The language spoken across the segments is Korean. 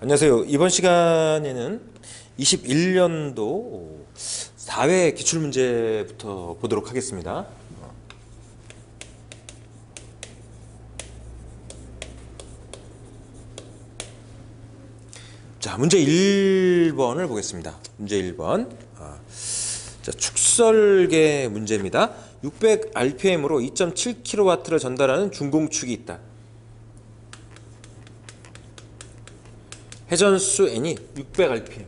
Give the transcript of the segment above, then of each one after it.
안녕하세요. 이번 시간에는 21년도 4회 기출문제부터 보도록 하겠습니다. 자, 문제 1번을 보겠습니다. 문제 1번. 자, 축설계 문제입니다. 600rpm으로 2.7kW를 전달하는 중공축이 있다. 회전수 n이 600rpm,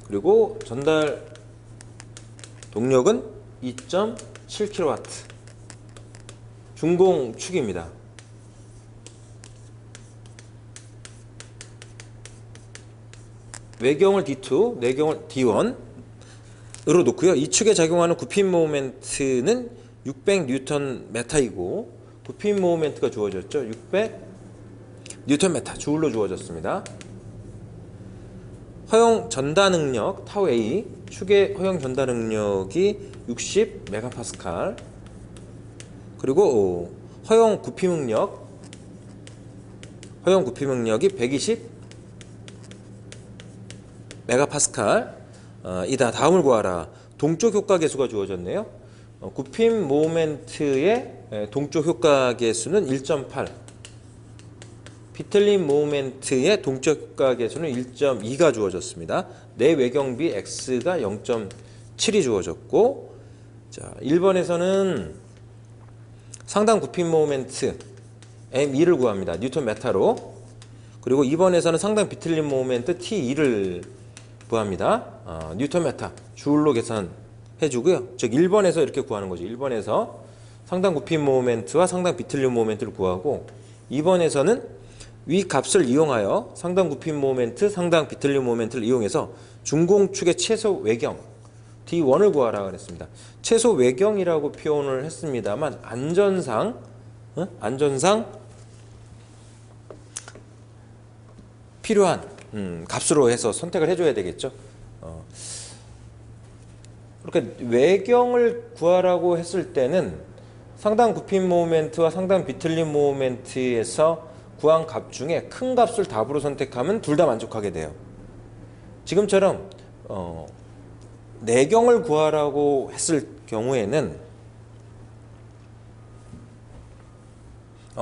그리고 전달 동력은 2.7kW, 중공축입니다. 외경을 D2, 내경을 D1으로 놓고요. 이 축에 작용하는 굽힘 모멘트는 600Nm이고 굽힘 모멘트가 주어졌죠. 600Nm 주울로 주어졌습니다. 허용 전달 능력 타우 A, 축의 허용 전달 능력이 60MPa, 그리고 허용 굽힘 능력이 120 메가파스칼 이다. 다음을 구하라. 동쪽 효과 계수가 주어졌네요. 굽힘 모멘트의 동쪽 효과 계수는 1.8, 비틀림 모멘트의 동쪽 효과 계수는 1.2가 주어졌습니다. 내 외경비 x가 0.7이 주어졌고, 자, 1번에서는 상당 굽힘 모멘트 m2를 구합니다. 뉴턴 메타로. 그리고 2번에서는 상당 비틀림 모멘트 t2를 구합니다. 뉴턴 메타 주울로 계산해 주고요. 즉 1번에서 이렇게 구하는 거죠. 1번에서 상당 굽힘 모멘트와 상당 비틀림 모멘트를 구하고, 2번에서는 위 값을 이용하여 상당 굽힘 모멘트, 상당 비틀림 모멘트를 이용해서 중공축의 최소 외경 D1을 구하라 그랬습니다. 최소 외경이라고 표현을 했습니다만 안전상 필요한 값으로 해서 선택을 해줘야 되겠죠. 그렇게 외경을 구하라고 했을 때는 상당 굽힘 모멘트와 상당 비틀림 모멘트에서 구한 값 중에 큰 값을 답으로 선택하면 둘 다 만족하게 돼요. 지금처럼 내경을 구하라고 했을 경우에는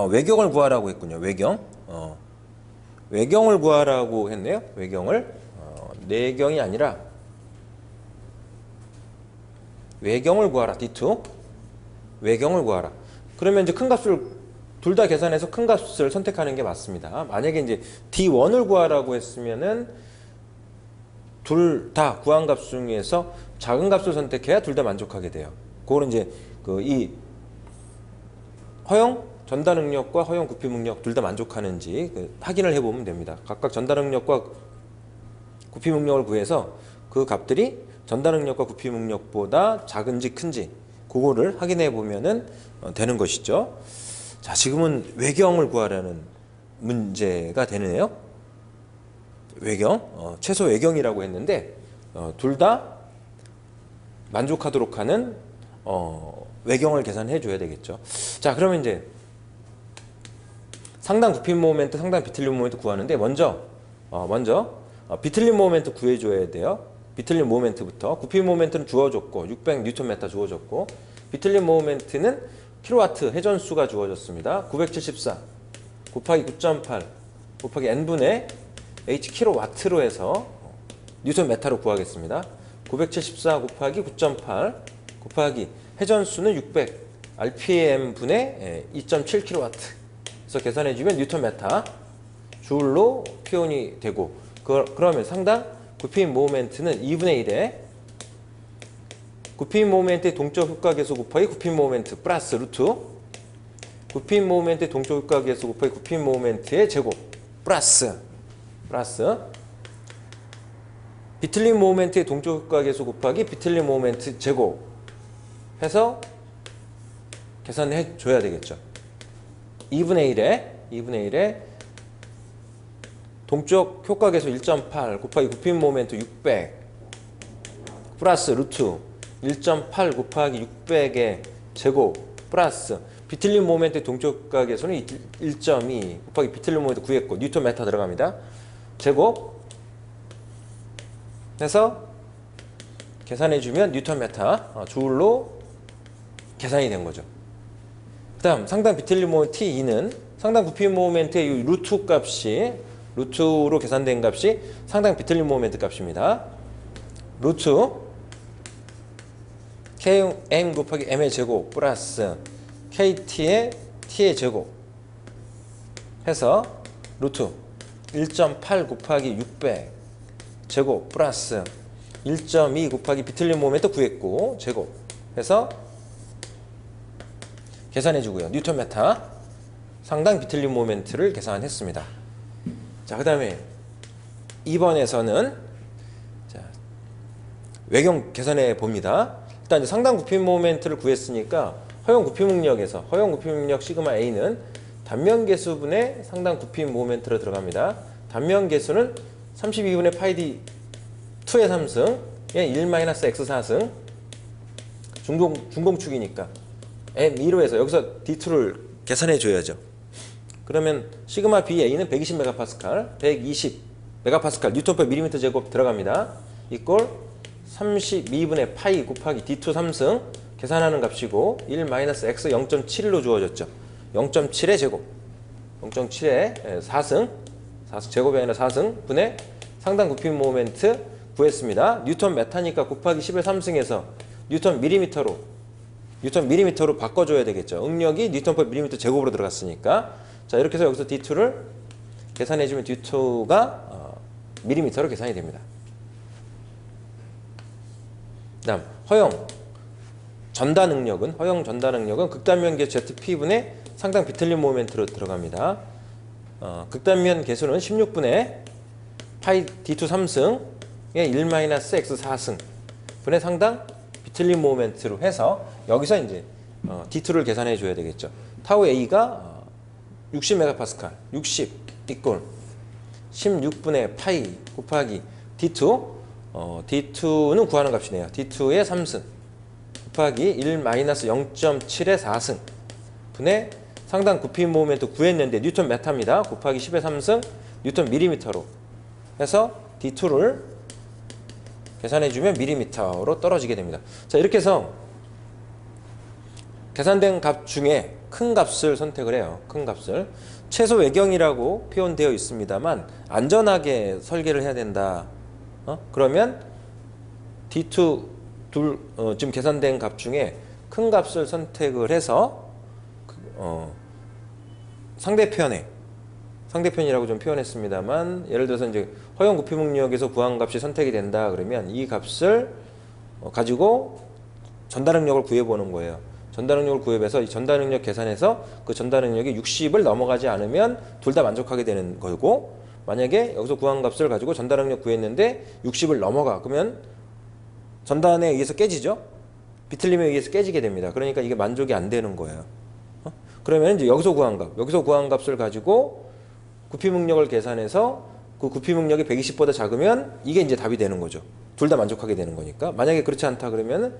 외경을 구하라고 했군요. 외경을 구하라고 했네요. 외경을 내경이 아니라 외경을 구하라. D2 외경을 구하라. 그러면 이제 큰 값을 둘 다 계산해서 큰 값을 선택하는 게 맞습니다. 만약에 이제 D1을 구하라고 했으면은 둘 다 구한 값 중에서 작은 값을 선택해야 둘 다 만족하게 돼요. 그거는 이제 이 허용 전달 능력과 허용 굽힘 능력 둘 다 만족하는지 확인을 해보면 됩니다. 각각 전달 능력과 굽힘 능력을 구해서 그 값들이 전달 능력과 굽힘 능력보다 작은지 큰지 그거를 확인해 보면은 되는 것이죠. 자, 지금은 외경을 구하라는 문제가 되네요. 외경, 최소 외경이라고 했는데 둘 다 만족하도록 하는 외경을 계산해 줘야 되겠죠. 자, 그러면 이제 상당 굽힘 모멘트, 상당 비틀림 모멘트 구하는데 먼저 비틀림 모멘트 구해줘야 돼요. 비틀림 모멘트부터. 굽힘 모멘트는 주어졌고 600Nm 주어졌고, 비틀림 모멘트는 킬로와트 회전수가 주어졌습니다. 974 곱하기 9.8 곱하기 n분의 h 킬로와트로 해서 뉴턴 메타로 구하겠습니다. 974 곱하기 9.8 곱하기 회전수는 600 rpm 분의 2.7kW 그래서 계산해주면 뉴턴 메타 주울로 표현이 되고, 그러면 상당 굽힘 모멘트는 2분의 1에 굽힘 모멘트의 동적 효과 계수 곱하기 굽힘 모멘트 플러스 루트 굽힘 모멘트의 동적 효과 계수 곱하기 굽힘 모멘트의 제곱 플러스 비틀림 모멘트의 동적 효과 계수 곱하기 비틀림 모멘트 제곱 해서 계산해 줘야 되겠죠. 2분의 1에 동적 효과 계수 1.8 곱하기 굽힘 모멘트 600 플러스 루트 1.8 곱하기 600의 제곱 플러스 비틀림 모멘트의 동쪽과 계수는 1.2 곱하기 비틀림 모멘트 구했고 뉴턴 메타 들어갑니다. 제곱 해서 계산해주면 뉴턴 메타 줄로 계산이 된 거죠. 그 다음 상당 비틀림 모멘트 T2는 상당 부피 모멘트의 루트 값이 루트로 계산된 값이 상당 비틀림 모멘트 값입니다. 루트 Km 곱하기 M의 제곱 플러스 KT의 T의 제곱 해서 루트 1.8 곱하기 600 제곱 플러스 1.2 곱하기 비틀림 모멘트 구했고 제곱 해서 계산해주고요. 뉴턴 메타 상당 비틀림 모멘트를 계산했습니다. 자, 그 다음에 2번에서는 자, 외경 계산해 봅니다. 일단 이제 상당 부피 모멘트를 구했으니까 허용 부피 능력에서 허용 부피 능력 시그마 A는 단면 계수분의 상당 부피 모멘트로 들어갑니다. 단면 계수는 32분의 파이 D 2의 3승 1-x 4승 중공축이니까 M2로 해서 여기서 D2를 계산해 줘야죠. 그러면 시그마 BA는 120MPa 120MPa 뉴턴/mm 밀리미터 제곱 들어갑니다. 이꼴 32분의 파이 곱하기 D2 3승 계산하는 값이고 1-x 0.7로 주어졌죠. 0.7의 제곱 0.7의 4승 제곱이 아니라 4승 분의 상당 부피 모멘트 구했습니다. 뉴턴 메타니까 곱하기 10의 3승에서 뉴턴 밀리미터로 바꿔줘야 되겠죠. 응력이 뉴턴/밀리미터 제곱으로 들어갔으니까. 자, 이렇게 해서 여기서 D2를 계산해주면 D2가 밀리미터로 계산이 됩니다. 그 다음 허용 전달 능력은 극단면 계수 ZP분의 상당 비틀림 모멘트로 들어갑니다. 극단면 계수는 16분의 파이 D2 3승 1-x 4승 분의 상당 비틀림 모멘트로 해서 여기서 이제 D2를 계산해 줘야 되겠죠. 타우 A가 60MPa 60 이꼴 16분의 파이 곱하기 D2 D2는 구하는 값이네요. D2의 3승 곱하기 1-0.7의 4승 분의 상당 부피 모멘트 구했는데 뉴턴 메타입니다. 곱하기 10의 3승 뉴턴 밀리미터로 해서 D2를 계산해주면 밀리미터로 떨어지게 됩니다. 자, 이렇게 해서 계산된 값 중에 큰 값을 선택을 해요. 큰 값을. 최소 외경이라고 표현되어 있습니다만 안전하게 설계를 해야 된다. 그러면 D2 지금 계산된 값 중에 큰 값을 선택을 해서 상대편이라고 좀 표현했습니다만 예를 들어서 이제 허용 부피 능력에서 구한 값이 선택이 된다 그러면 이 값을 가지고 전달 능력을 구해 보는 거예요. 전달 능력을 구해서 이 전달 능력 계산해서 그 전달 능력이 60을 넘어가지 않으면 둘 다 만족하게 되는 거고, 만약에 여기서 구한 값을 가지고 전달 능력 구했는데 60을 넘어가 그러면 전단에 의해서 깨지죠. 비틀림에 의해서 깨지게 됩니다. 그러니까 이게 만족이 안 되는 거예요. 그러면 이제 여기서 구한 값을 가지고 구피 능력을 계산해서 그 구피 능력이 120보다 작으면 이게 이제 답이 되는 거죠. 둘 다 만족하게 되는 거니까. 만약에 그렇지 않다 그러면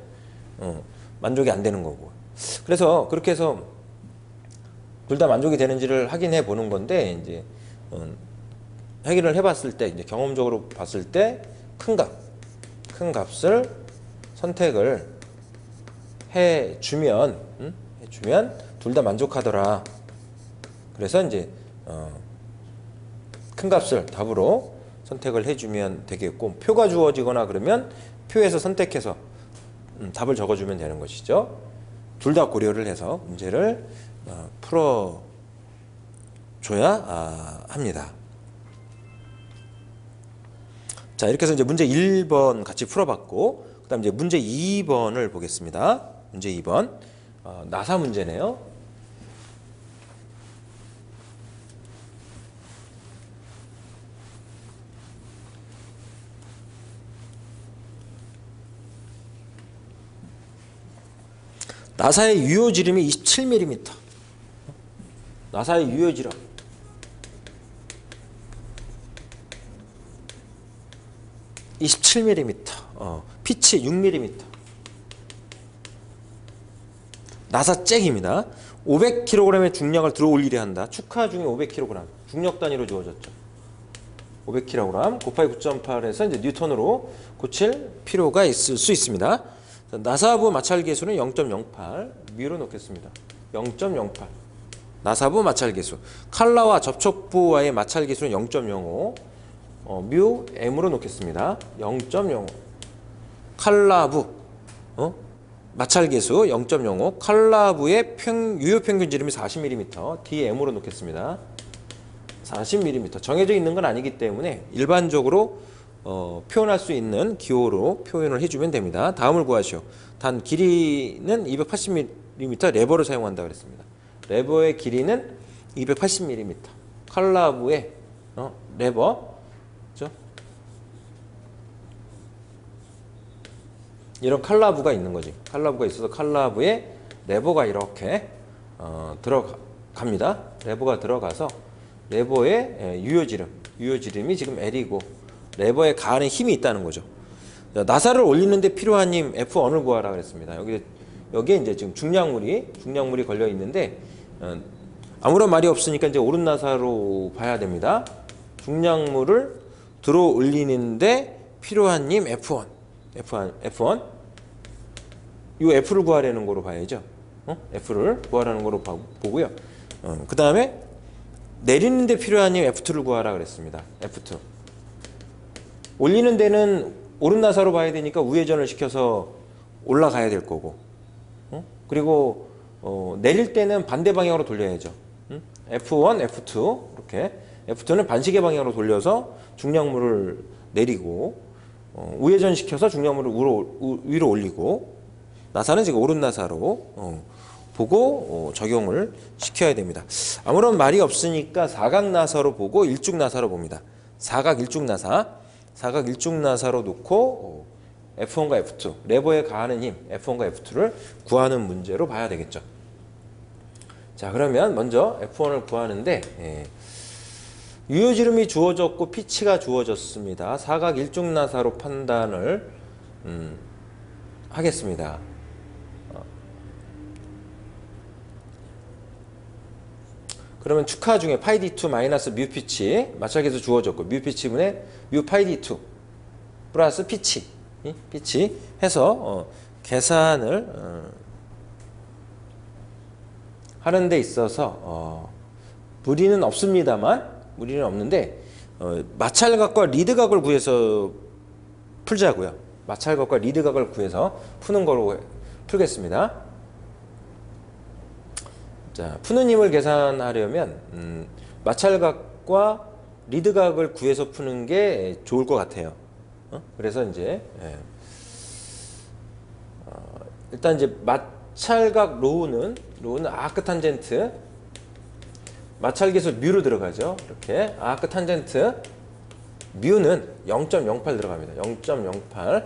만족이 안 되는 거고. 그래서 그렇게 해서 둘 다 만족이 되는지를 확인해 보는 건데, 이제 확인을 해봤을 때, 이제 경험적으로 봤을 때 큰 값을 선택을 해주면 둘 다 만족하더라. 그래서 이제 큰 값을 답으로 선택을 해주면 되겠고, 표가 주어지거나 그러면 표에서 선택해서 답을 적어주면 되는 것이죠. 둘 다 고려를 해서 문제를 풀어줘야 합니다. 자, 이렇게 해서 이제 문제 1번 같이 풀어봤고, 그 다음 이제 문제 2번을 보겠습니다. 문제 2번. 나사 문제네요. 나사의 유효지름이 27mm. 나사의 유효지름 27mm. 피치 6mm. 나사 잭입니다. 500kg의 중량을 들어 올리려 한다. 축하 중에 500kg. 중력 단위로 주어졌죠. 500kg 곱하기 9.8에서 이제 뉴턴으로 고칠 필요가 있을 수 있습니다. 나사부 마찰 계수는 0.08 뮤로 놓겠습니다. 0.08 나사부 마찰 계수. 칼라와 접촉부와의 마찰 계수는 0.05 뮤 m으로 놓겠습니다. 0.05 칼라부 마찰 계수 0.05 칼라부의 유효 평균 지름이 40mm dm으로 놓겠습니다. 40mm 정해져 있는 건 아니기 때문에 일반적으로 표현할 수 있는 기호로 표현을 해주면 됩니다. 다음을 구하시오. 단 길이는 280mm 레버를 사용한다 그랬습니다. 레버의 길이는 280mm 칼라부의 레버 그렇죠? 이런 칼라부가 있는 거지. 칼라부가 있어서 칼라부에 레버가 이렇게 들어갑니다. 레버가 들어가서 레버의 유효지름이 지금 L이고 레버에 가하는 힘이 있다는 거죠. 나사를 올리는데 필요한 힘 F1을 구하라 그랬습니다. 여기에 이제 지금 중량물이 걸려 있는데 아무런 말이 없으니까 이제 오른 나사로 봐야 됩니다. 중량물을 들어 올리는데 필요한 힘 F1. 이 F를 구하라는 거로 봐야죠. F를 구하라는 거로 보고요. 그 다음에 내리는 데 필요한 힘 F2를 구하라 그랬습니다. F2. 올리는 데는 오른 나사로 봐야 되니까 우회전을 시켜서 올라가야 될 거고, 그리고 내릴 때는 반대 방향으로 돌려야죠. F1, F2 이렇게 F2는 반시계 방향으로 돌려서 중량물을 내리고 우회전 시켜서 중량물을 위로 올리고 나사는 지금 오른 나사로 보고 적용을 시켜야 됩니다. 아무런 말이 없으니까 사각 나사로 보고 일중 나사로 봅니다. 사각 일중 나사로 놓고 F1과 F2 레버에 가하는 힘 F1과 F2를 구하는 문제로 봐야 되겠죠. 자, 그러면 먼저 F1을 구하는데 유효지름이 주어졌고 피치가 주어졌습니다. 사각 일중 나사로 판단을 하겠습니다. 그러면 축하 중에 파이 D2 마이너스 뮤 피치 마찰계수 주어졌고 뮤 피치분의 뮤 파이 D2 플러스 피치 해서 계산을 하는 데 있어서 무리는 없는데 마찰각과 리드각을 구해서 풀자고요. 마찰각과 리드각을 구해서 푸는 거로 풀겠습니다. 자, 푸는 힘을 계산하려면 마찰각과 리드각을 구해서 푸는 게 좋을 것 같아요. 그래서 이제 일단 이제 마찰각 로우는 아크 탄젠트 마찰계수 뮤로 들어가죠. 이렇게 아크 탄젠트 뮤는 0.08 들어갑니다. 0.08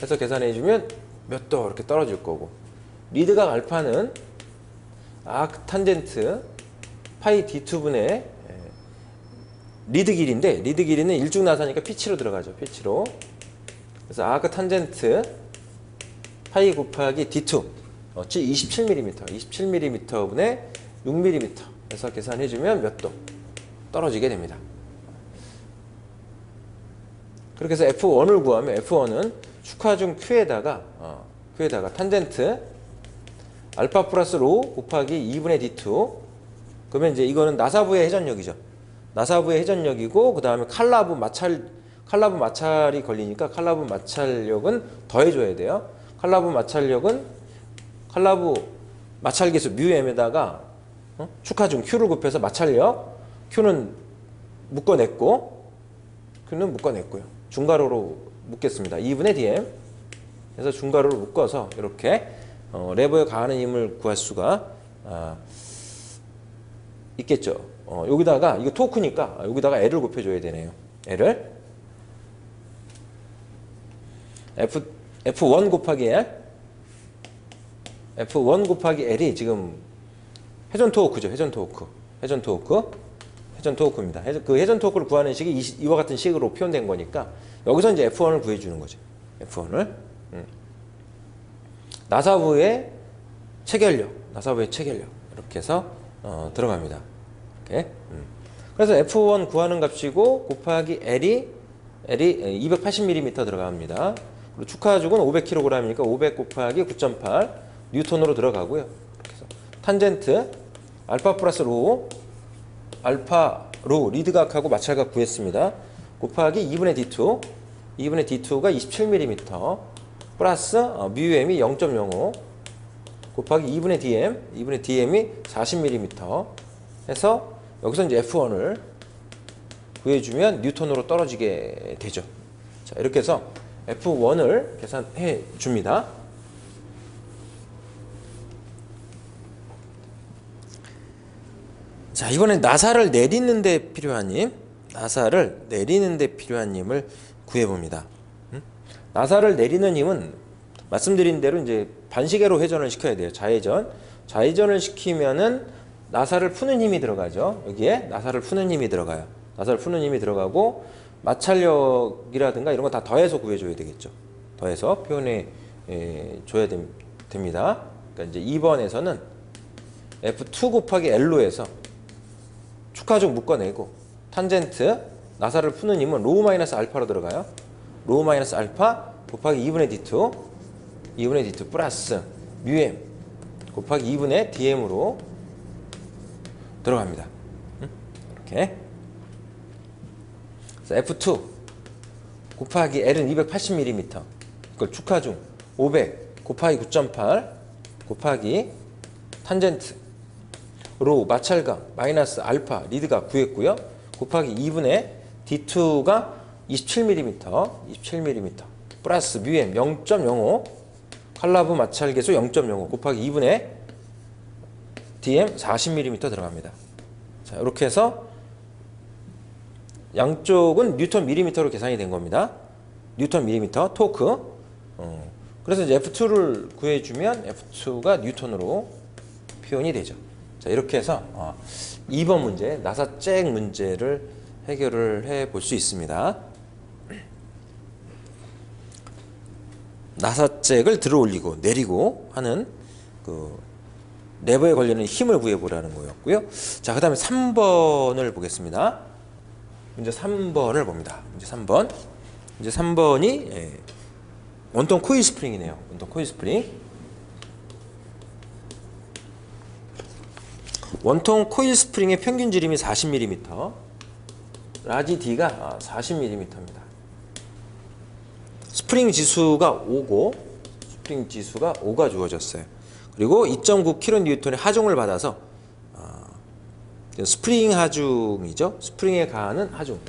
해서 계산해 주면 몇 도 이렇게 떨어질 거고, 리드각 알파는 아크 탄젠트 파이 D2분의 리드 길이인데 리드 길이는 일중 나사니까 피치로 들어가죠. 피치로. 그래서 아크 탄젠트 파이 곱하기 D2 27mm 분의 6mm 해서 계산해주면 몇 도 떨어지게 됩니다. 그렇게 해서 F1을 구하면 F1은 축하중 Q에다가 탄젠트 알파 플러스 로 곱하기 2분의 D2 그러면 이제 이거는 나사부의 회전력이죠. 나사부의 회전력이고 그 다음에 칼라부 마찰이 걸리니까 칼라부 마찰력은 더해줘야 돼요. 칼라부 마찰계수 μm에다가 축하중 Q를 곱해서 마찰력 Q는 묶어냈고요. 중괄호로 묶겠습니다. 2분의 dm 그래서 중괄호로 묶어서 이렇게 레버에 가하는 힘을 구할 수가 있겠죠. 여기다가 이거 토크니까 여기다가 L을 곱해줘야 되네요. L을 F1 곱하기 L이 지금 회전 토크죠. 회전 토크입니다. 그 회전 토크를 구하는 식이 이와 같은 식으로 표현된 거니까 여기서 이제 F1을 구해주는 거죠. F1을. 나사부의 체결력, 이렇게 해서 들어갑니다. 이렇게. 그래서 F1 구하는 값이고 곱하기 L이 280mm 들어갑니다. 그리고 축하축은 500kg이니까 500 곱하기 9.8 뉴턴으로 들어가고요. 이렇게 해서 탄젠트 알파 플러스 로, 리드각하고 마찰각 구했습니다. 곱하기 2분의 D2, 2분의 D2가 27mm 플러스 뮤M이 0.05 곱하기 2분의 DM, 2분의 DM이 40mm 해서 여기서 이제 F1을 구해주면 뉴턴으로 떨어지게 되죠. 자, 이렇게 해서 F1을 계산해 줍니다. 자, 이번엔 나사를 내리는 데 필요한 힘을 구해봅니다. 나사를 내리는 힘은 말씀드린 대로 이제 반시계로 회전을 시켜야 돼요. 좌회전을 시키면은 나사를 푸는 힘이 들어가죠. 여기에 나사를 푸는 힘이 들어가요. 나사를 푸는 힘이 들어가고 마찰력이라든가 이런 거 다 더해서 구해줘야 되겠죠. 더해서 표현해 줘야 됩니다. 그러니까 이제 2번에서는 F2 곱하기 L로 해서 축하축 묶어내고 탄젠트 나사를 푸는 힘은 로우 마이너스 알파로 들어가요. 로우 마이너스 알파 곱하기 2분의 D2 플러스 뮤M 곱하기 2분의 DM으로 들어갑니다. 이렇게. 그래서 F2 곱하기 L은 280mm 그걸 축하중 500 곱하기 9.8 곱하기 탄젠트 로 마찰각 마이너스 알파 리드각 구했고요. 곱하기 2분의 D2가 27mm 플러스 뮤M 0.05 칼라브 마찰계수 0.05 곱하기 2분의 DM 40mm 들어갑니다. 자, 이렇게 해서 양쪽은 뉴턴 밀리미터로 계산이 된 겁니다. 뉴턴 밀리미터 토크. 그래서 이제 F2를 구해주면 F2가 뉴턴으로 표현이 되죠. 자, 이렇게 해서 2번 문제 나사잭 문제를 해결을 해 볼 수 있습니다. 나사잭을 들어 올리고 내리고 하는 그 레버에 걸리는 힘을 구해보라는 거였고요. 자, 그 다음에 3번을 보겠습니다. 문제 3번을 봅니다. 문제 3번이 원통 코일 스프링이네요. 원통 코일 스프링. 원통 코일 스프링의 평균 지름이 40mm, 라지 D가 40mm입니다. 스프링 지수가 5가 주어졌어요. 그리고 2.9kN의 하중을 받아서 스프링 하중이죠. 스프링에 가하는 하중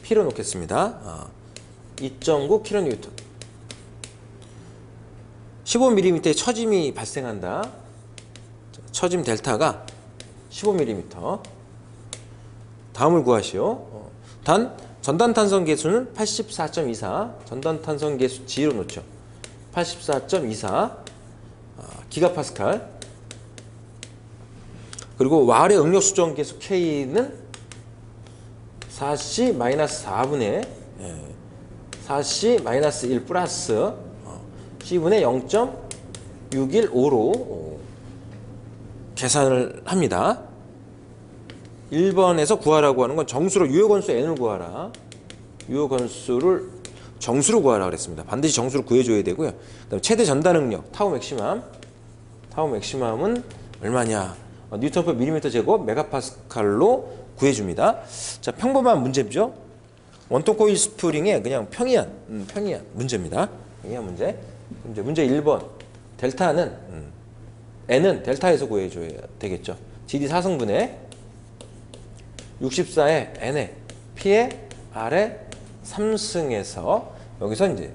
P로 놓겠습니다. 2.9kN 15mm의 처짐이 발생한다. 처짐 델타가 15mm. 다음을 구하시오. 단 전단 탄성 계수는 84.24. 전단 탄성 계수 G로 놓죠. 84.24 기가파스칼. 그리고 왈의 응력 수정 계수 K는 4C-4분의 4C-1 플러스 C분의 0.615로 계산을 합니다. 1번에서 구하라고 하는 건 정수로 유효건수 N을 구하라. 유효건수를 정수로 구하라 그랬습니다. 반드시 정수로 구해줘야 되고요. 그다음에 최대 전단 응력 타우 맥시멈은 얼마냐? 뉴턴/밀리미터 제곱 메가파스칼로 구해줍니다. 자, 평범한 문제죠. 원통 코일 스프링의 그냥 평이한 문제입니다. 평이한 문제. 문제 1번 델타는 N은 델타에서 구해줘야 되겠죠. GD 4승분의 64에 N에 P에 R에 3승에서 여기서 이제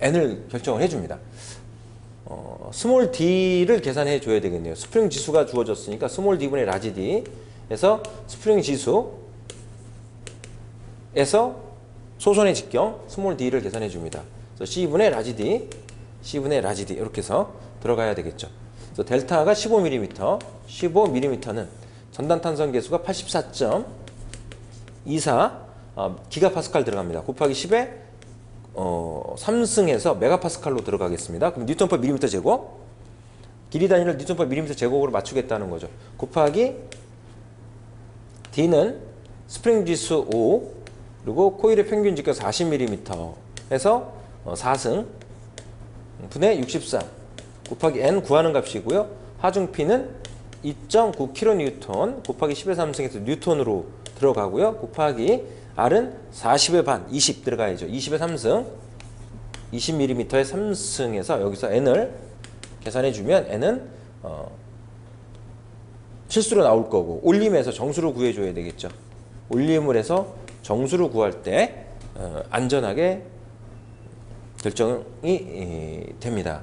N을 결정을 해줍니다. 스몰 d를 계산해 줘야 되겠네요. 스프링 지수가 주어졌으니까 스몰 d분의 라지 d에서 스프링 지수에서 소선의 직경 스몰 d를 계산해 줍니다. 그래서 C분의 라지 d 이렇게 해서 들어가야 되겠죠. 그래서 델타가 15mm는 전단 탄성 계수가 84.24 기가파스칼 들어갑니다. 곱하기 10에 3승에서 메가파스칼로 들어가겠습니다. 그럼 뉴턴/밀리미터 제곱 길이 단위를 뉴턴 퍼 밀리미터 제곱으로 맞추겠다는 거죠. 곱하기 D는 스프링 지수 5 그리고 코일의 평균 직각 40mm 해서 4승 분의 63 곱하기 N 구하는 값이고요. 하중 P는 2.9kN 곱하기 10의 3승에서 뉴턴으로 들어가고요. 곱하기 R은 40의 반 20 들어가야죠. 20의 3승 20mm의 3승에서 여기서 N을 계산해 주면 N은 실수로 나올 거고 올림해서 정수로 구해줘야 되겠죠. 올림을 해서 정수로 구할 때 안전하게 결정이 됩니다.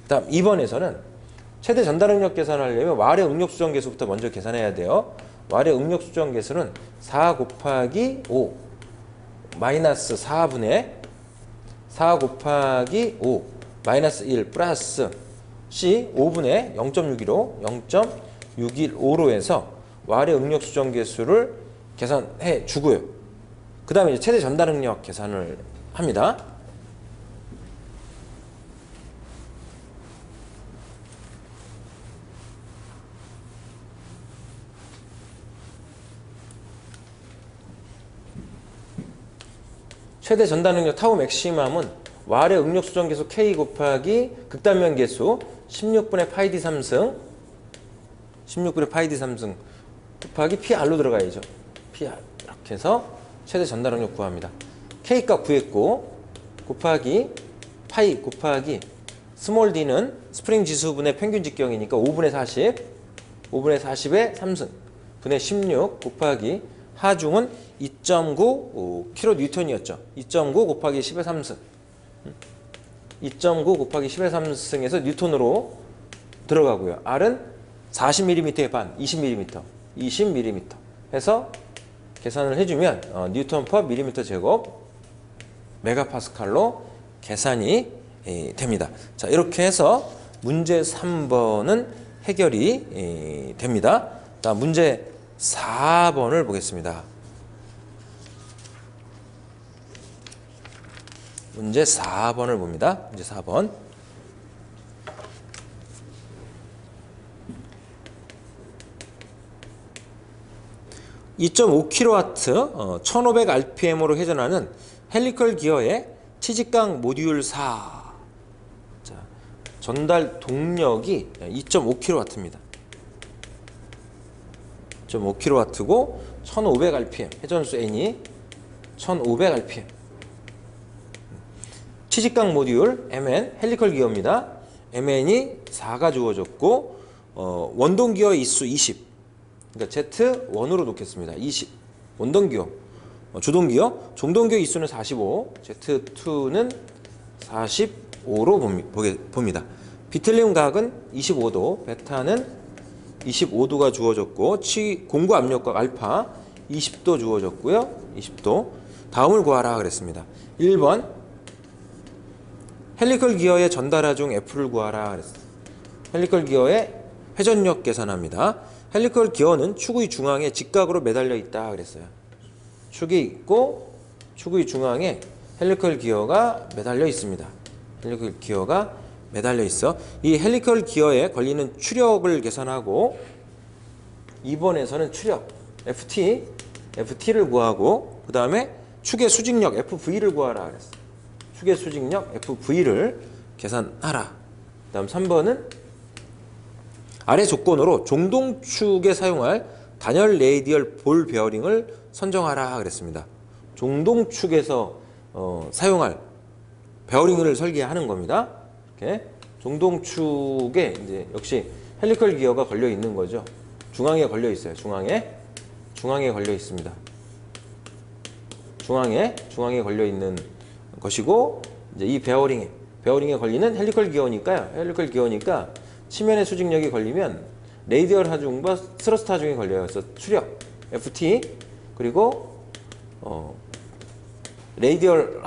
다음 2번에서는 최대 전달 응력 계산하려면 왈의 응력 수정 계수부터 먼저 계산해야 돼요. 왈의 응력 수정 계수는 4 곱하기 5 마이너스 4분의 4 곱하기 5 마이너스 1 플러스 C 5분의 0.615 0.615로 해서 왈의 응력 수정 계수를 계산해 주고요. 그 다음에 이제 최대 전달 응력 계산을 합니다. 최대 전달 응력 타우 맥시멈은 왈의 응력 수정 계수 K 곱하기 극단면 계수 16분의 파이 D 3승 16분의 파이 D 3승 곱하기 PR로 들어가야죠. PR 이렇게 해서 최대 전달 응력 구합니다. K 값 구했고 곱하기 파이 곱하기 스몰 d는 스프링 지수분의 평균 직경이니까 5분의 40 5분의 40의 3승 분의 16 곱하기 하중은 2.9 kN이었죠. 2.9 곱하기 10의 3승 2.9 곱하기 10의 3승에서 뉴턴으로 들어가고요. R은 40mm의 반 20mm 해서 계산을 해주면 뉴턴 퍼 밀리미터 제곱 메가파스칼로 계산이 됩니다. 자, 이렇게 해서 문제 3번은 해결이 됩니다. 다음 문제 4번을 보겠습니다. 문제 4번을 봅니다. 문제 4번. (2.5kW) 1500rpm으로 회전하는 헬리컬 기어의 치직강 모듈 4. 자, 전달 동력이 2.5kW입니다. 2.5kW고 1500rpm 회전수 N이 1500rpm. 치직강 모듈 MN 헬리컬 기어입니다. MN이 4가 주어졌고 원동 기어 인수 20. 그러니까 Z1으로 놓겠습니다. 20. 원동 기어. 주동 기어, 종동 기어 인수는 45. Z2는 45로 봅니다. 비틀림 각은 25도, 베타는 25도가 주어졌고 공구 압력각 알파 20도 주어졌고요. 20도. 다음을 구하라 그랬습니다. 1번 헬리컬 기어의 전달하중 F를 구하라 그랬어요. 헬리컬 기어의 회전력 계산합니다. 헬리컬 기어는 축의 중앙에 직각으로 매달려 있다 그랬어요. 축이 있고 축의 중앙에 헬리컬 기어가 매달려 있습니다. 헬리컬 기어가 매달려 있어. 이 헬리컬 기어에 걸리는 추력을 계산하고 2번에서는 추력 FT를 구하고 그 다음에 축의 수직력 FV를 구하라 그랬어요. 축의 수직력 FV를 계산하라. 그 다음 3번은 아래 조건으로 종동축에 사용할 단열 레이디얼 볼 베어링을 선정하라 그랬습니다. 종동축에서 사용할 베어링을 설계하는 겁니다. 이렇게 종동축에 이제 역시 헬리컬 기어가 걸려 있는 거죠. 중앙에 걸려 있어요. 중앙에 걸려 있습니다. 중앙에 걸려 있는 것이고 이제 이 베어링에 걸리는 헬리컬 기어니까 치면의 수직력이 걸리면 레이디얼 하중과 스러스트 하중이 걸려요. 그래서 추력 FT 그리고 레이디얼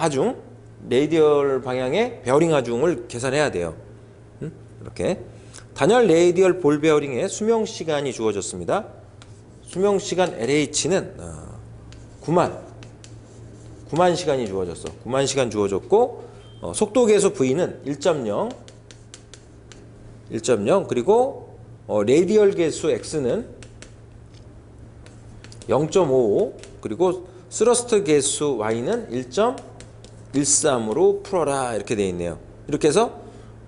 방향의 베어링 하중을 계산해야 돼요. 이렇게 단열 레이디얼 볼 베어링의 수명 시간이 주어졌습니다. 수명 시간 LH는 9만 시간이 주어졌어. 9만 시간 주어졌고 속도 계수 V는 1.0 1.0 그리고 레디얼 계수 x는 0.55 그리고 스러스트 계수 y는 1.13으로 풀어라 이렇게 되어 있네요. 이렇게 해서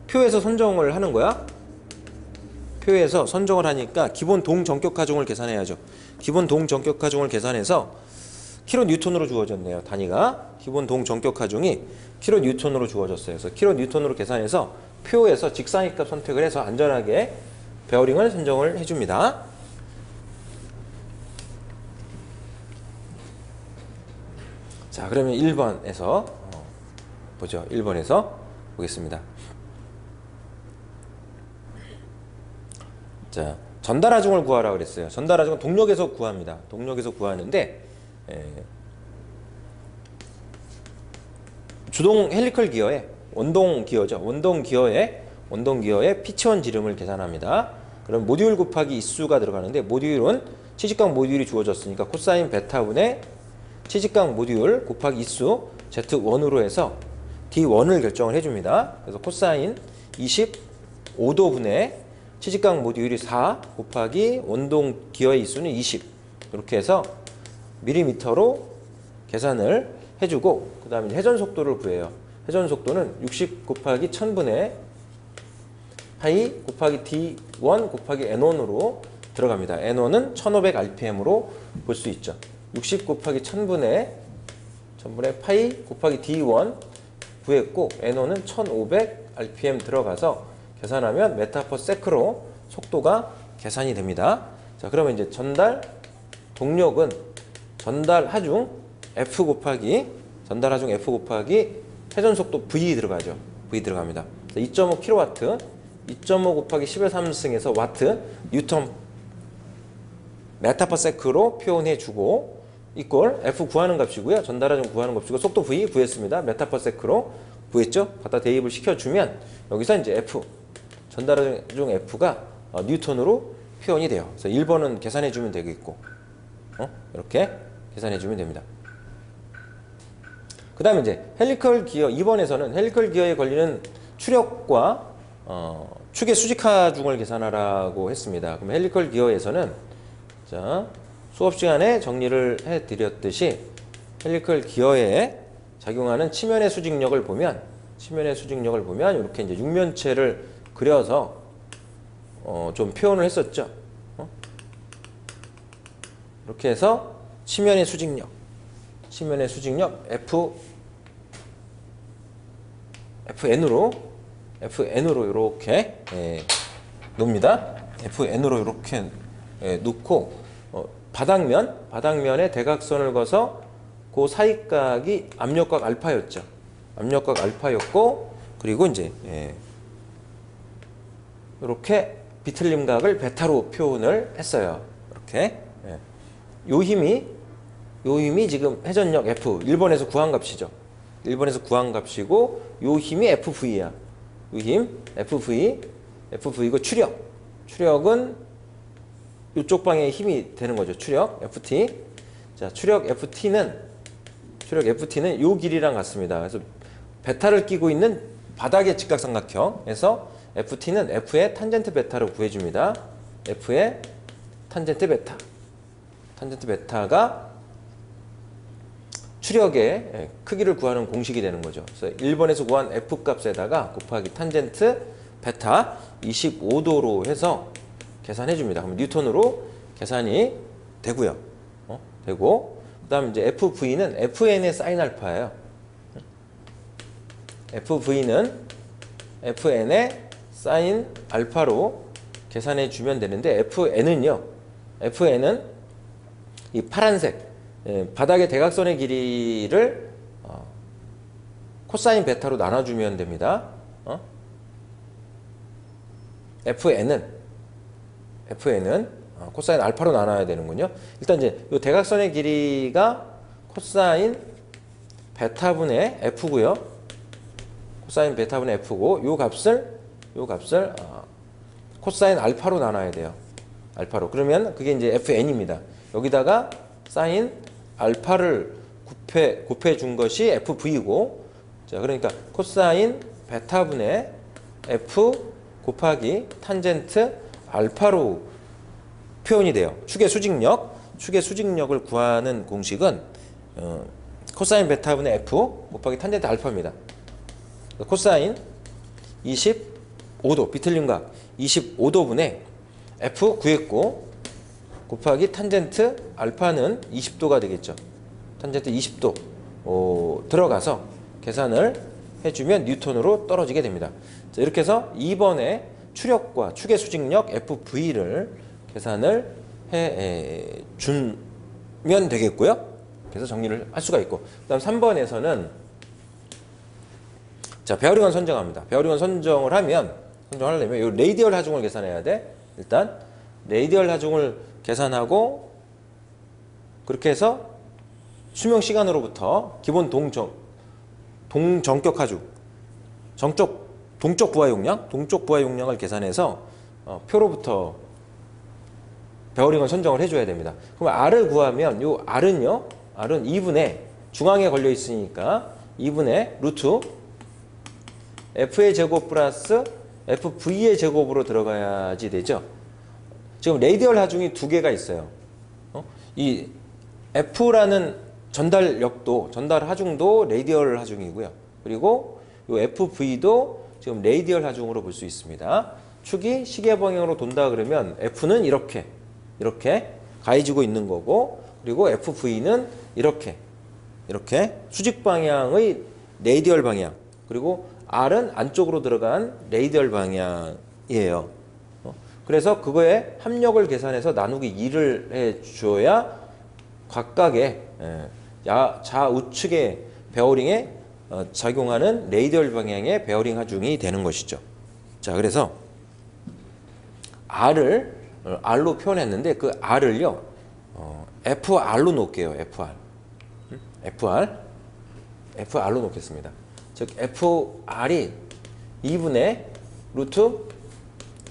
표에서 선정을 하는 거야. 표에서 선정을 하니까 기본 동정격하중을 계산해야죠. 기본 동정격하중을 계산해서 킬로뉴턴으로 주어졌네요. 단위가 기본 동정격하중이 킬로뉴턴으로 주어졌어요. 그래서 킬로뉴턴으로 계산해서 표에서 직사이값 선택을 해서 안전하게 베어링을 선정을 해줍니다. 자, 그러면 1번에서 보죠. 1번에서 보겠습니다. 자, 전달하중을 구하라 그랬어요. 전달하중은 동력에서 구합니다. 동력에서 구하는데 주동 헬리컬 기어에 원동 기어죠. 원동 기어에 피치원 지름을 계산합니다. 그럼 모듈 곱하기 있수가 들어가는데 모듈은 치직각 모듈이 주어졌으니까 코사인 베타분의 치직각 모듈 곱하기 있수 Z1으로 해서 D1을 결정을 해줍니다. 그래서 코사인 25도분의 치직각 모듈이 4 곱하기 원동 기어의 있수는 20 이렇게 해서 밀리미터로 계산을 해주고 그 다음에 회전 속도를 구해요. 회전 속도는 60 곱하기 1000분의 파이 곱하기 D1 곱하기 N1으로 들어갑니다. N1은 1500rpm으로 볼 수 있죠. 60 곱하기 1000분의 파이 곱하기 D1 구했고 N1은 1500rpm 들어가서 계산하면 메타 퍼 세크로 속도가 계산이 됩니다. 자, 그러면 이제 전달 동력은 전달 하중 F 곱하기 회전 속도 V 들어가죠. V 들어갑니다. 2.5 kW 2.5 곱하기 10의 3승에서 와트 뉴턴 메타 퍼 세크로 표현해 주고 이꼴 F 구하는 값이고요. 전달하중 구하는 값이고 속도 V 구했습니다. 메타 퍼 세크로 구했죠. 갖다 대입을 시켜주면 여기서 이제 F 전달하중 F가 뉴턴으로 표현이 돼요. 그래서 1번은 계산해 주면 되겠고 이렇게 계산해 주면 됩니다. 그 다음에 이제 헬리컬 기어 2번에서는 헬리컬 기어에 걸리는 추력과 축의 수직하중을 계산하라고 했습니다. 그럼 헬리컬 기어에서는 자, 수업 시간에 정리를 해드렸듯이 헬리컬 기어에 작용하는 치면의 수직력을 보면 이렇게 이제 육면체를 그려서 좀 표현을 했었죠. 이렇게 해서 치면의 수직력 FN으로 이렇게 놓습니다. FN으로 이렇게 놓고 바닥면에 대각선을 그어서 그 사이각이 압력각 알파였죠. 압력각 알파였고 그리고 이제 이렇게 비틀림각을 베타로 표현을 했어요. 이렇게 요 힘이 지금 회전력 F 1번에서 구한 값이죠. 1번에서 구한 값이고 요 힘이 FV야. 요 힘 FV고 추력은 이쪽 방향의 힘이 되는 거죠. 추력 FT. 자, 추력 FT는 요 길이랑 같습니다. 그래서 베타를 끼고 있는 바닥의 직각삼각형에서 FT는 F의 탄젠트 베타로 구해줍니다. F의 탄젠트 베타가 추력의 크기를 구하는 공식이 되는 거죠. 그래서 1번에서 구한 F 값에다가 곱하기 탄젠트 베타 25도로 해서 계산해 줍니다. 그럼 뉴턴으로 계산이 되고요. 되고 그다음 이제 FV는 FN의 사인 알파예요. FV는 FN의 사인 알파로 계산해 주면 되는데 FN은 이 파란색 바닥의 대각선의 길이를 코사인 베타로 나눠주면 됩니다. FN은 코사인 알파로 나눠야 되는군요. 일단 이제 이 대각선의 길이가 코사인 베타분의 F고요. 코사인 베타분의 F고 요 값을 코사인 알파로 나눠야 돼요. 알파로. 그러면 그게 이제 FN입니다. 여기다가 사인 알파를 곱해 준 것이 FV고 자, 그러니까 코사인 베타분의 F 곱하기 탄젠트 알파로 표현이 돼요. 축의 수직력을 구하는 공식은 코사인 베타분의 F 곱하기 탄젠트 알파입니다. 코사인 25도 비틀림각 25도분의 F 구했고 곱하기 탄젠트 알파는 20도가 되겠죠. 탄젠트 20도 들어가서 계산을 해주면 뉴턴으로 떨어지게 됩니다. 자, 이렇게 해서 2번에 추력과 축의 수직력 FV를 계산을 해주면 되겠고요. 그래서 정리를 할 수가 있고, 그 다음 3번에서는 자, 베어링원 선정합니다. 베어링원 선정을 하려면 이 레이디얼 하중을 계산해야 돼. 일단 레이디얼 하중을 계산하고 그렇게 해서 수명 시간으로부터 기본 동정격 하중, 동적 부하 용량을 계산해서 표로부터 베어링을 선정을 해줘야 됩니다. 그럼 R을 구하면 요 R은 2분의 중앙에 걸려 있으니까 2분의 루트 F의 제곱 플러스 FV의 제곱으로 들어가야지 되죠. 지금 레이디얼 하중이 두 개가 있어요. 이 F라는 전달 하중도 레이디얼 하중이고요. 그리고 이 FV도 지금 레이디얼 하중으로 볼 수 있습니다. 축이 시계 방향으로 돈다 그러면 F는 이렇게 가해지고 있는 거고, 그리고 FV는 이렇게 수직 방향의 레이디얼 방향, 그리고 R은 안쪽으로 들어간 레이디얼 방향이에요. 그래서 그거에 합력을 계산해서 나누기 2를 해줘야 각각의 좌우측의 베어링에 작용하는 레이디얼 방향의 베어링 하중이 되는 것이죠. 자, 그래서 R로 표현했는데 그 R을요 FR로 놓을게요. FR로 놓겠습니다. 즉 FR이 2분의 루트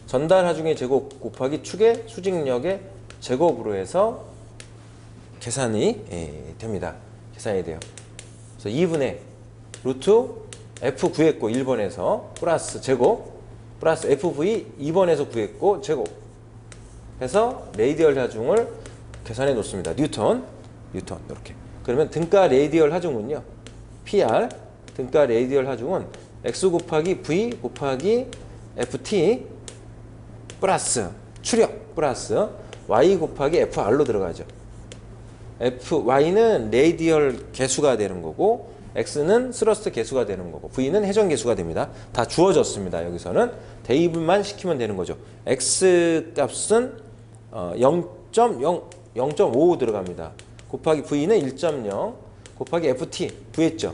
전달 하중의 제곱 곱하기 축의 수직력의 제곱으로 해서 계산이 됩니다. 계산이 돼요. 그래서 2분의 루트 F 구했고 1번에서 플러스 제곱 플러스 FV 2번에서 구했고 제곱 해서 레이디얼 하중을 계산해 놓습니다. 뉴턴 이렇게. 그러면 등가 레이디얼 하중은요. PR 등가 레이디얼 하중은 X 곱하기 V 곱하기 FT 플러스 추력 플러스 Y 곱하기 FR로 들어가죠. Y는 레이디얼 개수가 되는 거고 X는 스러스트 개수가 되는 거고 V는 회전 개수가 됩니다. 다 주어졌습니다. 여기서는 대입만 시키면 되는 거죠. X 값은 0.5 들어갑니다. 곱하기 V는 1.0 곱하기 FT 구했죠.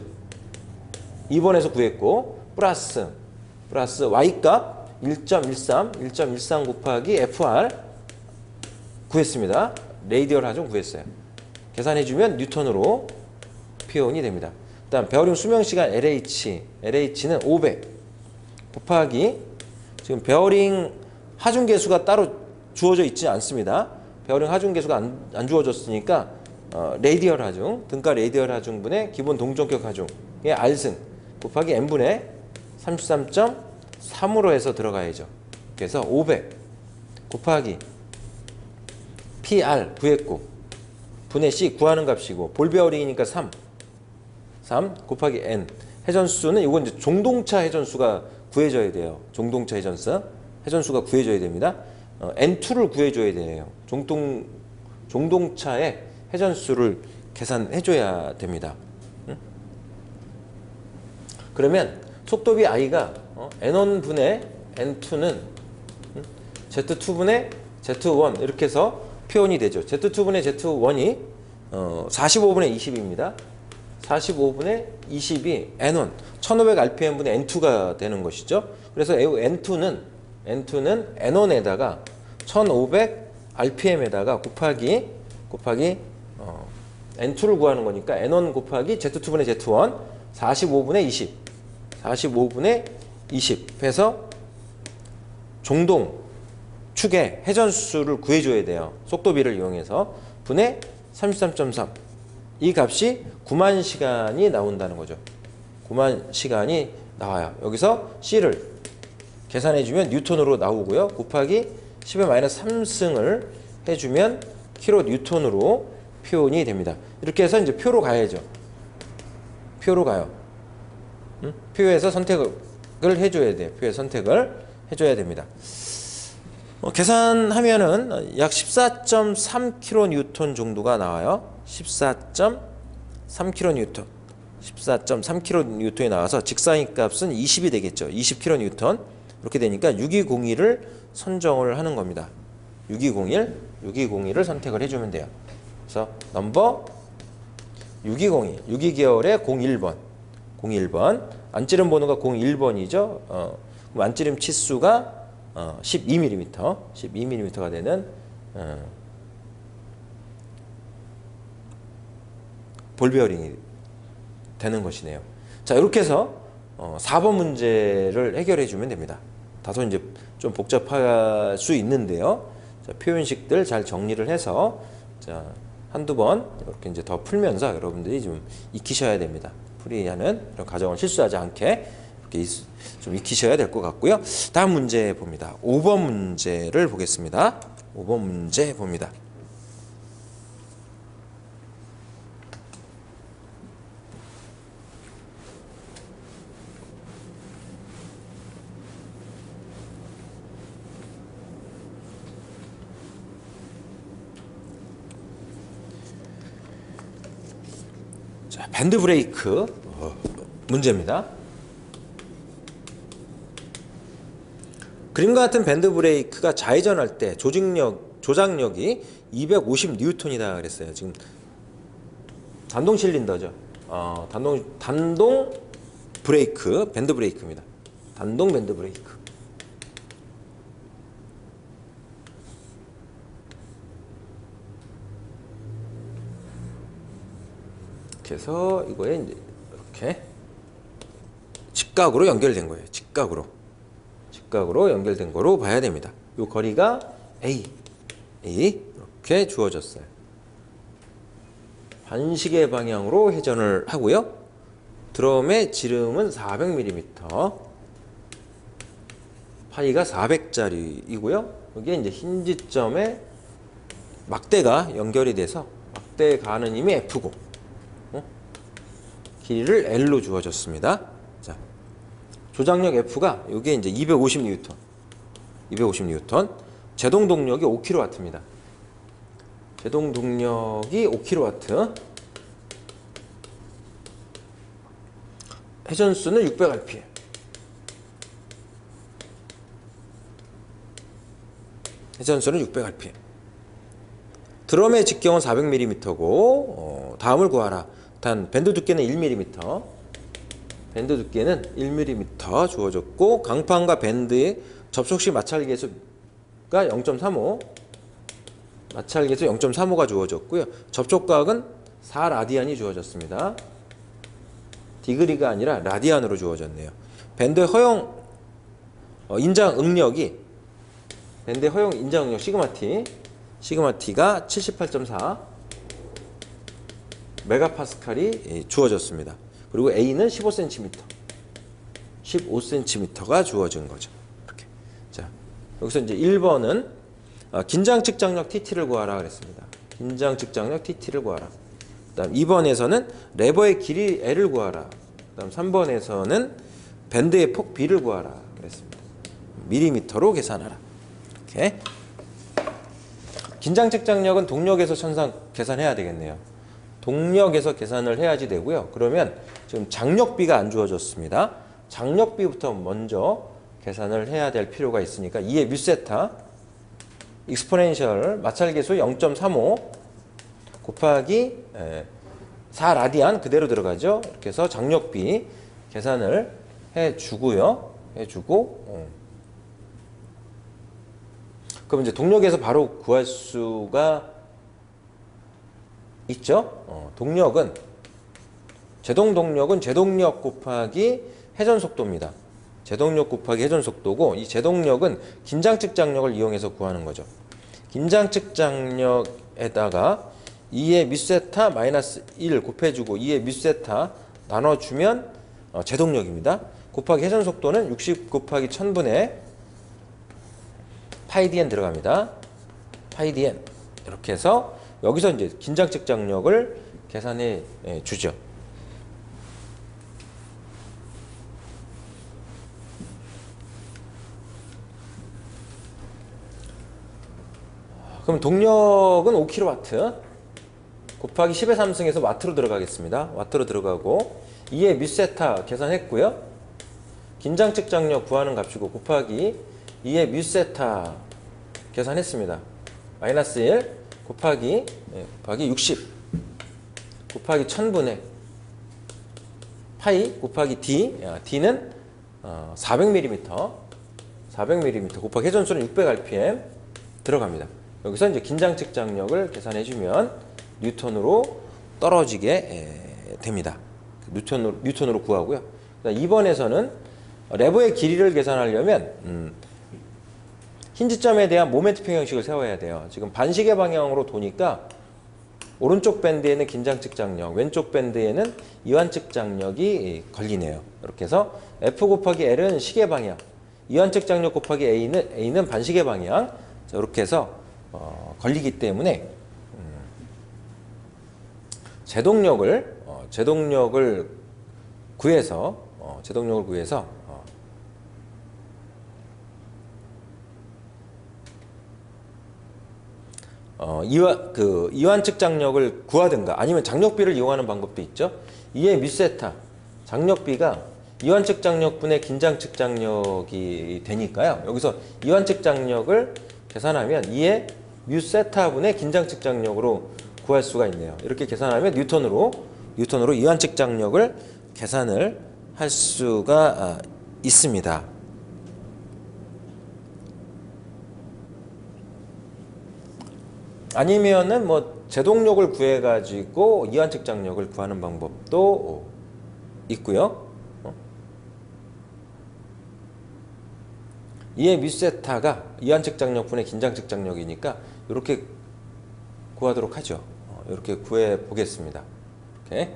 2번에서 구했고 플러스 Y값 1.13 곱하기 FR 구했습니다. 레이디얼 하중 구했어요. 계산해주면 뉴턴으로 표현이 됩니다. 그 다음 베어링 수명시간 LH는 500 곱하기 지금 베어링 하중계수가 따로 주어져 있지 않습니다. 베어링 하중계수가 안 주어졌으니까 레이디얼 하중, 등가 레이디얼 하중분의 기본 동정격 하중의 R승 곱하기 N분의 33.3으로 해서 들어가야죠. 그래서 500 곱하기 PR 구했고 분의 C 구하는 값이고 볼 베어링이니까 3 곱하기 N 회전수는 이건 이제 종동차 회전수가 구해져야 돼요. 종동차 회전수가 구해져야 됩니다. N2를 구해줘야 돼요. 종동차의 회전수를 계산해줘야 됩니다. 그러면 속도비 I가 N1분의 N2는 Z2분의 Z1 이렇게 해서 표현이 되죠. Z2분의 Z1이 45분의 20입니다. 45분의 20이 N1 1500rpm분의 N2가 되는 것이죠. 그래서 N2는 N1에다가 1500rpm에다가 곱하기 N2를 구하는 거니까 N1 곱하기 Z2분의 Z1 45분의 20 해서 종동 축의 회전수를 구해줘야 돼요. 속도비를 이용해서 분의 33.3 이 값이 9만 시간이 나온다는 거죠. 9만 시간이 나와요. 여기서 C를 계산해주면 뉴턴으로 나오고요. 곱하기 10의 마이너스 3승을 해주면 킬로 뉴턴으로 표현이 됩니다. 이렇게 해서 이제 표로 가야죠. 표로 가요. 표에서 선택을 해줘야 돼요. 표에 선택을 해줘야 됩니다. 계산하면은 약 14.3kN 정도가 나와요. 14.3kN. 14.3kN이 나와서 직사인 값은 20이 되겠죠. 20kN. 이렇게 되니까 6201을 선정을 하는 겁니다. 6201을 선택을 해주면 돼요. 그래서 넘버 6202, 62계열의 01번. 안찌름 번호가 01번이죠. 그럼 안찌름 치수가 12mm가 되는 볼베어링이 되는 것이네요. 자, 이렇게 해서 4번 문제를 해결해 주면 됩니다. 다소 이제 좀 복잡할 수 있는데요. 자, 표현식들 잘 정리를 해서 자, 한두 번 이렇게 이제 더 풀면서 여러분들이 좀 익히셔야 됩니다. 풀이하는 이런 과정을 실수하지 않게 이렇게 좀 익히셔야 될 것 같고요. 다음 문제 봅니다. 5번 문제를 보겠습니다. 5번 문제 봅니다. 자, 밴드 브레이크 문제입니다. 그림과 같은 밴드 브레이크가 좌회전할 때 조작력이 250N이다 그랬어요. 지금 단동 실린더죠. 단동 브레이크, 밴드 브레이크입니다. 단동 밴드 브레이크. 그래서 이거에 이제 이렇게 직각으로 연결된 거예요. 직각으로 연결된 거로 봐야 됩니다. 이 거리가 A 이렇게 주어졌어요. 반시계 방향으로 회전을 하고요. 드럼의 지름은 400mm, 파이가 400짜리이고요. 여기에 이제 힌지점에 막대가 연결이 돼서 막대 가는 힘이 F고 길이를 L로 주어졌습니다. 자, 조작력 F가 여기에 이제 250N, 제동 동력이 5kW입니다. 제동 동력이 5kW, 회전수는 600rpm. 드럼의 직경은 400mm고 다음을 구하라. 단 밴드 두께는 1mm, 밴드 두께는 1mm 주어졌고 강판과 밴드의 접촉식 마찰계수가 0.35, 마찰계수 0.35가 주어졌고요. 접촉각은 4라디안이 주어졌습니다. 디그리가 아니라 라디안으로 주어졌네요. 밴드의 허용 인장 응력이 밴드의 허용 인장 응력 시그마 T가 78.4 메가파스칼이 주어졌습니다. 그리고 A는 15cm가 주어진 거죠. 이렇게. 자, 여기서 이제 1번은 긴장 측장력 TT를 구하라 그랬습니다. 긴장 측장력 TT를 구하라. 그다음 2번에서는 레버의 길이 L을 구하라. 그다음 3번에서는 밴드의 폭 B를 구하라 그랬습니다. 밀리미터로 계산하라. 이렇게. 긴장 측장력은 동력에서 천상 계산해야 되겠네요. 동력에서 계산을 해야지 되고요. 그러면 지금 장력비가 안 주어졌습니다. 장력비부터 먼저 계산을 해야 될 필요가 있으니까 2의 뮤세타 익스포넨셜 마찰계수 0.35 곱하기 4라디안 그대로 들어가죠. 이렇게 해서 장력비 계산을 해주고 그럼 이제 동력에서 바로 구할 수가 있죠. 동력은 제동 동력은 제동력 곱하기 회전 속도입니다. 제동력 곱하기 회전 속도고 이 제동력은 긴장 측장력을 이용해서 구하는 거죠. 긴장 측장력에다가 2의 뮤세타 마이너스 1 곱해주고 2의 뮤세타 나눠주면 제동력입니다. 곱하기 회전 속도는 60 곱하기 1000분의 파이 dn 들어갑니다. 파이 dn 이렇게 해서 여기서 이제 긴장 측정력을 계산해 주죠. 그럼 동력은 5kW 곱하기 10의 3승에서 와트로 들어가겠습니다. 와트로 들어가고 2의 뮤세타 계산했고요. 긴장 측정력 구하는 값이고 곱하기 2의 뮤세타 계산했습니다. 마이너스 1 곱하기 60 곱하기 1000분의 파이 곱하기 d, d는 400mm 곱하기 회전수는 600rpm 들어갑니다. 여기서 이제 긴장 측정력을 계산해주면 뉴턴으로 떨어지게 됩니다. 뉴턴으로 구하고요. 2번에서는 레버의 길이를 계산하려면 힌지점에 대한 모멘트 평형식을 세워야 돼요. 지금 반시계 방향으로 도니까 오른쪽 밴드에는 긴장 측정력, 왼쪽 밴드에는 이완 측정력이 걸리네요. 이렇게 해서 F 곱하기 L은 시계 방향, 이완 측정력 곱하기 A는 반시계 방향. 자, 이렇게 해서 걸리기 때문에 제동력을 구해서 이완 측정력을 구하든가 아니면 장력비를 이용하는 방법도 있죠. 2의 뮤세타 장력비가 이완 측정력분의 긴장 측정력이 되니까요. 여기서 이완 측정력을 계산하면 2의 뮤세타분의 긴장 측정력으로 구할 수가 있네요. 이렇게 계산하면 뉴턴으로 이완 측정력을 계산을 할 수가 있습니다. 아니면은 뭐 제동력을 구해 가지고 이완 측정력을 구하는 방법도 있고요. 2의 뮤세타가 이완 측정력분의 긴장 측정력이니까 이렇게 구하도록 하죠. 이렇게 구해 보겠습니다. 이렇게.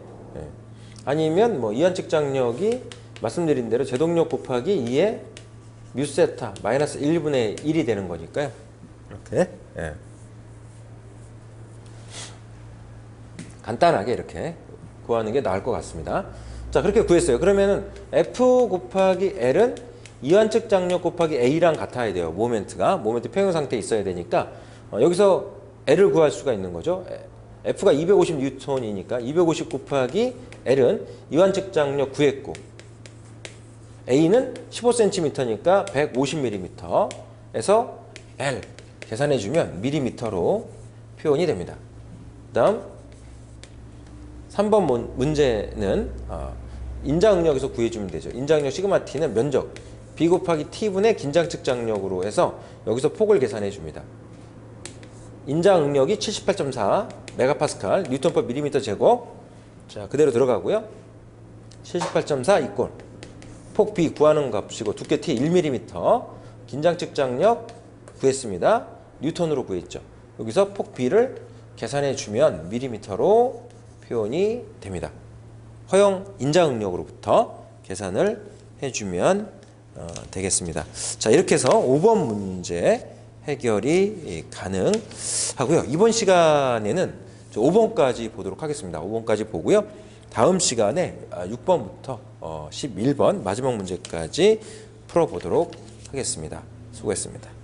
아니면 뭐 이완 측정력이 말씀드린 대로 제동력 곱하기 2의 뮤세타 마이너스 1분의 1이 되는 거니까요. 이렇게. 간단하게 이렇게 구하는 게 나을 것 같습니다. 자, 그렇게 구했어요. 그러면은 F 곱하기 L은 이완 측정력 곱하기 A랑 같아야 돼요. 모멘트 평형 상태에 있어야 되니까 여기서 L을 구할 수가 있는 거죠. F가 250N이니까 250 곱하기 L은 이완 측정력 구했고 A는 15cm니까 150mm에서 L 계산해주면 밀리미터로 표현이 됩니다. 그 다음 3번 문제는 인자응력에서 구해주면 되죠. 인자응력 시그마 T는 면적 B 곱하기 T분의 긴장 측정력으로 해서 여기서 폭을 계산해 줍니다. 인자응력이 78.4 메가파스칼 뉴턴/m 제곱. 자, 그대로 들어가고요. 78.4 이꼴 폭 B 구하는 값이고 두께 T 1mm 긴장 측정력 구했습니다. 뉴턴으로 구했죠. 여기서 폭 B를 계산해 주면 밀리미터로 표현이 됩니다. 허용 인자응력으로부터 계산을 해주면 되겠습니다. 자, 이렇게 해서 5번 문제 해결이 가능하고요. 이번 시간에는 5번까지 보도록 하겠습니다. 5번까지 보고요. 다음 시간에 6번부터 11번 마지막 문제까지 풀어보도록 하겠습니다. 수고했습니다.